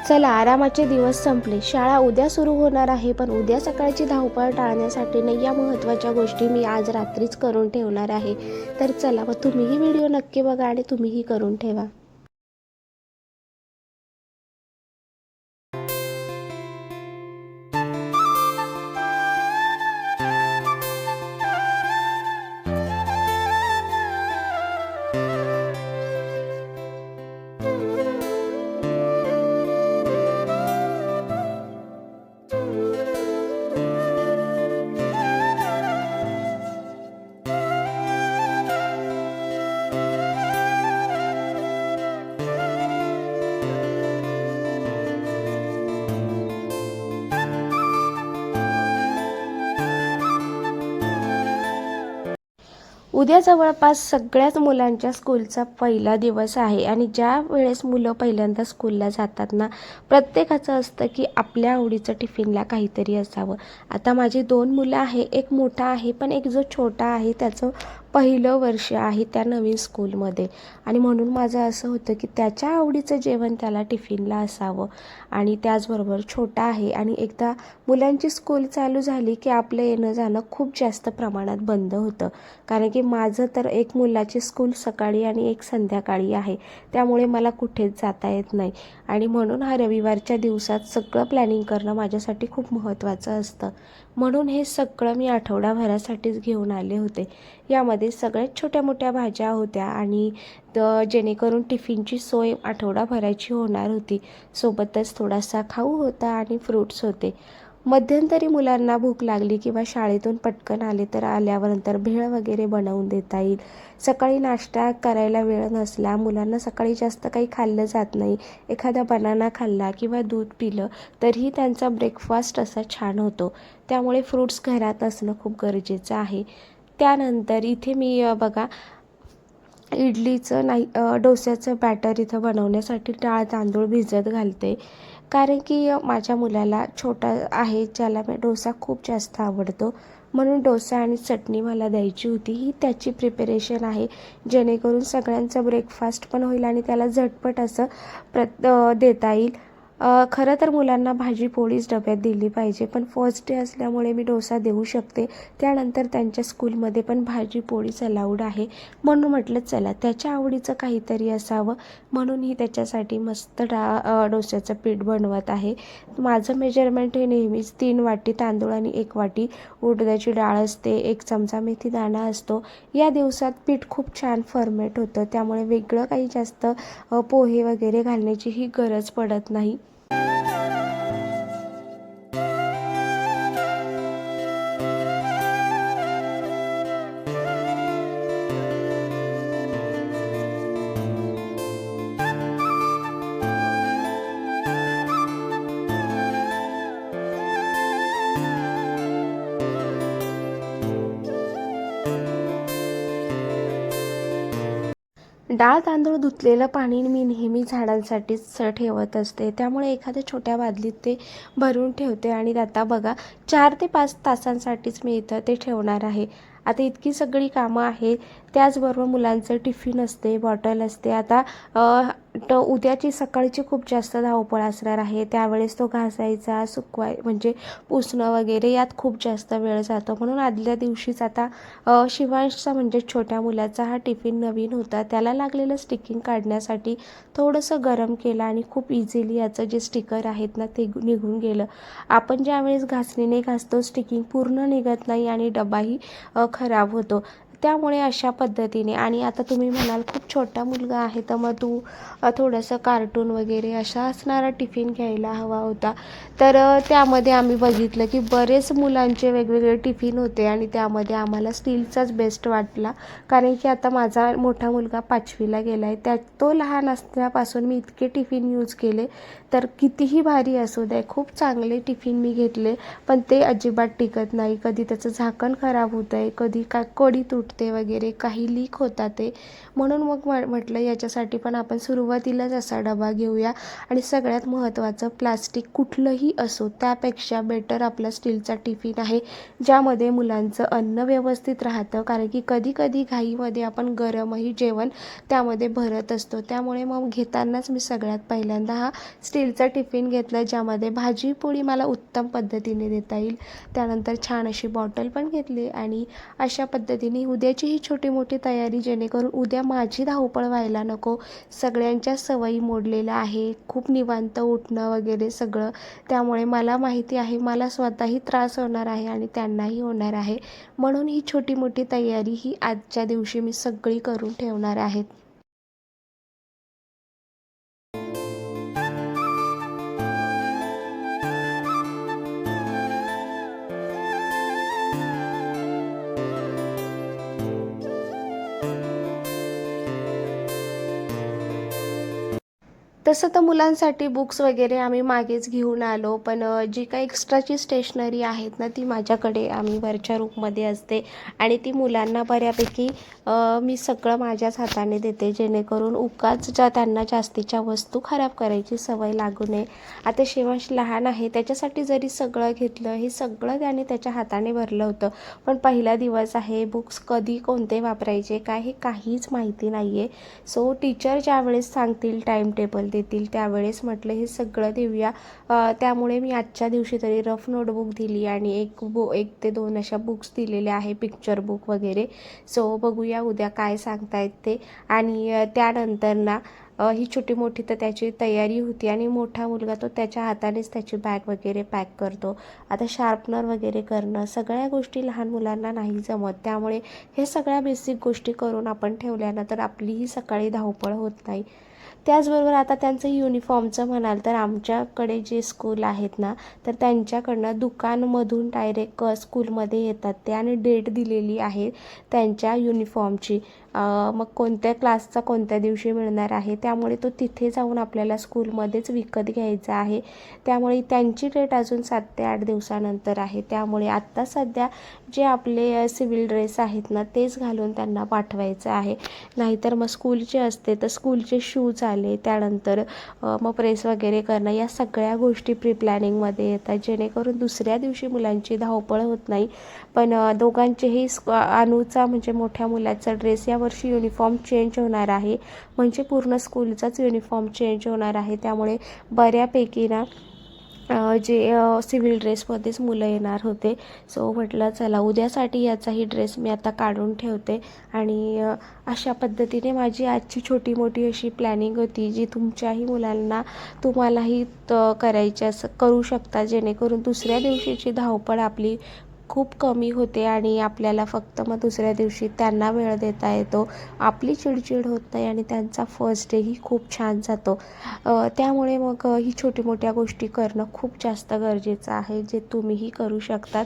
चला, आरामाचे दिवस संपले. शाळा उद्या सुरू होणार आहे, पण उद्या सकाळची धावपळ टाळण्यासाठी नाही, या महत्त्वाच्या गोष्टी मी आज रात्रीच करून ठेवणार आहे. तर चला, मग तुम्हीही व्हिडिओ नक्की बघा आणि तुम्हीही करून ठेवा. उद्या जवळपास सगळ्याच मुलांच्या स्कूलचा पहिला दिवस आहे आणि ज्या वेळेस मुलं पहिल्यांदा स्कूलला जातात ना, प्रत्येकाचं असतं की आपल्या आवडीचं टिफिनला काहीतरी असावं. आता माझी 2 मुलं आहे, एक मोठा आहे, पण एक जो छोटा आहे त्याचं पहिलं वर्ष आहे त्या नवीन स्कूलमध्ये आणि म्हणून माझं असं होतं की त्याच्या आवडीचं जेवण त्याला टिफिनला असावं. आणि त्याचबरोबर छोटा आहे आणि एकदा मुलांची स्कूल चालू झाली की आपलं येणं जाणं खूप जास्त प्रमाणात बंद होतं, कारण की माझं तर एक मुलाची स्कूल सकाळी आणि एक संध्याकाळी आहे, त्यामुळे मला कुठेच जाता येत नाही. आणि म्हणून हा रविवारच्या दिवसात सगळं प्लॅनिंग करणं माझ्यासाठी खूप महत्त्वाचं असतं. म्हणून हे सगळं मी आठवडाभरासाठीच घेऊन आले होते. यामध्ये सगळ्यात छोट्या मोठ्या भाज्या होत्या आणि जेणेकरून टिफिनची सोय आठवडाभराची होणार होती. सोबतच थोडासा खाऊ होता आणि फ्रूट्स होते. मध्यंतरी मुलांना भूक लागली किंवा शाळेतून पटकन आले तर आल्यावर भेळ वगैरे बनवून देता येईल. सकाळी नाश्ता करायला वेळ नसला, मुलांना सकाळी जास्त काही खाल्लं जात नाही, एखादा बनाना खाल्ला किंवा दूध पिलं तरीही त्यांचा ब्रेकफास्ट असा छान होतो. त्यामुळे फ्रूट्स घरात असणं खूप गरजेचं आहे. त्यानंतर इथे मी बघा, इडलीचं नाही डोस्याचं बॅटर इथं बनवण्यासाठी डाळ तांदूळ भिजत घालते, कारण की माझ्या मुलाला छोटा आहे ज्याला डोसा खूप जास्त आवडतो. म्हणून डोसा आणि चटणी मला द्यायची होती. ही त्याची प्रिपरेशन आहे, जेणेकरून सगळ्यांचा ब्रेकफास्ट पण होईल आणि त्याला झटपट असं देता येईल. खरं तर मुलांना भाजी पोळीच डब्यात दिली पाहिजे, पण फर्स्ट डे असल्यामुळे मी डोसा देऊ शकते. त्यानंतर त्यांच्या स्कूलमध्ये पण भाजी पोळीच अलाउड आहे, म्हणून म्हटलं चला त्याच्या आवडीचं काहीतरी असावं, म्हणून ही त्याच्यासाठी मस्त डोस्याचं पीठ बनवत आहे. माझं मेजरमेंट हे नेहमीच 3 वाटी तांदूळ आणि 1 वाटी उडदाची डाळ असते, 1 चमचा मेथी दाणा असतो. या दिवसात पीठ खूप छान फर्मेट होतं, त्यामुळे वेगळं काही जास्त पोहे वगैरे घालण्याची ही गरज पडत नाही. डाळ तांदूळ धुतलेलं पाणी मी नेहमी झाडांसाठीच ठेवत असते, त्यामुळे एखाद्या छोट्या बादलीत ते भरून ठेवते आणि आता बघा 4 ते 5 तासांसाठीच मी इथं ते ठेवणार आहे. आता इतकी सगळी कामं आहेत, त्याचबरोबर मुलांचं टिफिन असते, बॉटल असते. आता उद्याची सकाळची खूप जास्त धावपळ असणार आहे, त्यावेळेस तो घासायचा, म्हणजे पुसणं वगैरे यात खूप जास्त वेळ जातो. म्हणून आदल्या दिवशीच आता शिवांशचा म्हणजे छोट्या मुलाचा हा टिफिन नवीन होता, त्याला लागलेलं स्टिकिंग काढण्यासाठी थोडंसं गरम केलं आणि खूप इझिली याचं जे स्टिकर आहेत ना ते निघून गेलं. आपण ज्यावेळेस घासणीने घासतो स्टिकिंग पूर्ण निघत नाही आणि डबाही खराब होतो. त्यामुळे अशा पद्धतीने. आणि आता तुम्ही म्हणाल खूप छोटा मुलगा आहे, तर मग तू थोडंसं कार्टून वगैरे असा असणारा टिफिन घ्यायला हवा होता. तर त्यामध्ये आम्ही बघितलं की बरेच मुलांचे वेगवेगळे टिफिन होते आणि त्यामध्ये आम्हाला स्टीलचाच बेस्ट वाटला, कारण की आता माझा मोठा मुलगा 5वीला गेला आहे, तो लहान असल्यापासून मी इतके टिफिन यूज केले, तर कितीही भारी असू दे खूप चांगले टिफिन मी घेतले, पण ते अजिबात टिकत नाही. कधी त्याचं झाकण खराब होतं आहे, कधी कढी तुटते फुटते वगैरे, काही लीक होतात ते. म्हणून मग म्हटलं याच्यासाठी पण आपण सुरुवातीलाच असा डबा घेऊया. आणि सगळ्यात महत्त्वाचं, प्लास्टिक कुठलंही असो त्यापेक्षा बेटर आपला स्टीलचा टिफिन आहे, ज्यामध्ये मुलांचं अन्न व्यवस्थित राहतं. कारण की कधी घाईमध्ये आपण गरमही जेवण त्यामध्ये भरत असतो. त्यामुळे मग घेतानाच मी सगळ्यात पहिल्यांदा हा स्टीलचा टिफिन घेतला, ज्यामध्ये भाजी पोळी मला उत्तम पद्धतीने देता येईल. त्यानंतर छान अशी बॉटल पण घेतली आणि अशा पद्धतीने उद्याची ही छोटी मोठी तयारी, जेणेकरून उद्या माझी धावपळ व्हायला नको. सगळ्यांच्या सवयी मोडलेल्या आहे, खूप निवांत उठणं वगैरे सगळं. त्यामुळे मला माहिती आहे मला स्वतःही त्रास होणार आहे आणि त्यांनाही होणार आहे. म्हणून ही छोटी मोठी तयारी ही आजच्या दिवशी मी सगळी करून ठेवणार आहे. तसं तर मुलांसाठी बुक्स वगैरे आम्ही मागेच घेऊन आलो, पण जी काही एक्स्ट्राची स्टेशनरी आहेत ना, ती माझ्याकडे आम्ही वरच्या रूममध्ये असते आणि ती मुलांना बऱ्यापैकी मी सगळं माझ्याच हाताने देते, जेणेकरून उगाच त्यांना जास्तीच्या वस्तू खराब करायची सवय लागू नये. आता शिवांश लहान आहे, त्याच्यासाठी जरी सगळं घेतलं, हे सगळं त्याने त्याच्या हाताने भरलं होतं. पण पहिला दिवस आहे, बुक्स कधी कोणते वापरायचे काय हे काहीच माहिती नाही आहे. सो टीचर ज्यावेळेस सांगतील, टाईम टेबल देतील, त्यावेळेस म्हटलं हे सगळं देऊया. त्यामुळे मी आजच्या दिवशी तरी रफ नोटबुक दिली आणि एक ते दोन अशा बुक्स दिलेल्या आहे, पिक्चर बुक वगैरे. सो बघूया उद्या काय सांगतायत ते. आणि त्यानंतर ना ही छोटी मोठी तर त्याची तयारी होती आणि मोठा मुलगा तो त्याच्या हातानेच त्याची बॅग वगैरे पॅक करतो. आता शार्पनर वगैरे करणं, सगळ्या गोष्टी लहान मुलांना नाही जमत. त्यामुळे हे सगळ्या बेसिक गोष्टी करून आपण ठेवल्यानं तर आपलीही सकाळी धावपळ होत नाही. त्याचबरोबर आता त्यांचं युनिफॉर्मचं म्हणाल तर आमच्याकडे जे स्कूल आहेत ना, तर त्यांच्याकडनं दुकानमधून डायरेक्ट स्कूलमध्ये येतात ते आणि डेट दिलेली आहे त्यांच्या युनिफॉर्मची. मग कोणत्या क्लासचा कोणत्या दिवशी मिळणार आहे, त्यामुळे तो तिथे जाऊन आपल्याला स्कूलमध्येच विकत घ्यायचा आहे. त्यामुळे त्यांची डेट अजून 7 ते 8 दिवसानंतर आहे. त्यामुळे आत्ता सध्या जे आपले सिव्हिल ड्रेस आहेत ना, तेच घालून त्यांना पाठवायचं आहे. नाहीतर मग स्कूलचे असते तर स्कूलचे शूज आले, त्यानंतर मग प्रेस वगैरे करणं, या सगळ्या गोष्टी प्री प्लॅनिंगमध्ये येतात, जेणेकरून दुसऱ्या दिवशी मुलांची धावपळ होत नाही. पण दोघांचेही अनुचा म्हणजे मोठ्या मुलाचा ड्रेस यावर्षी युनिफॉर्म चेंज होणार आहे, म्हणजे पूर्ण स्कूलचाच युनिफॉर्म चेंज होणार आहे. त्यामुळे बऱ्यापैकी ना जे सिव्हिल ड्रेसमध्येच मुलं येणार होते. सो म्हटलं चला उद्यासाठी याचाही ड्रेस मी आता काढून ठेवते. आणि अशा पद्धतीने माझी आजची छोटी मोठी अशी प्लॅनिंग होती, जी तुमच्याही मुलांना तुम्हालाही करू शकता, जेणेकरून दुसऱ्या दिवशीची धावपळ आपली खूप कमी होते आणि आपल्याला फक्त मग दुसऱ्या दिवशी त्यांना वेळ देता येतो, आपली चिडचिड होत नाही आणि त्यांचा फर्स्ट डेही खूप छान जातो. त्यामुळे मग ही छोटी मोठ्या गोष्टी करणं खूप जास्त गरजेचं आहे, जे तुम्हीही करू शकतात.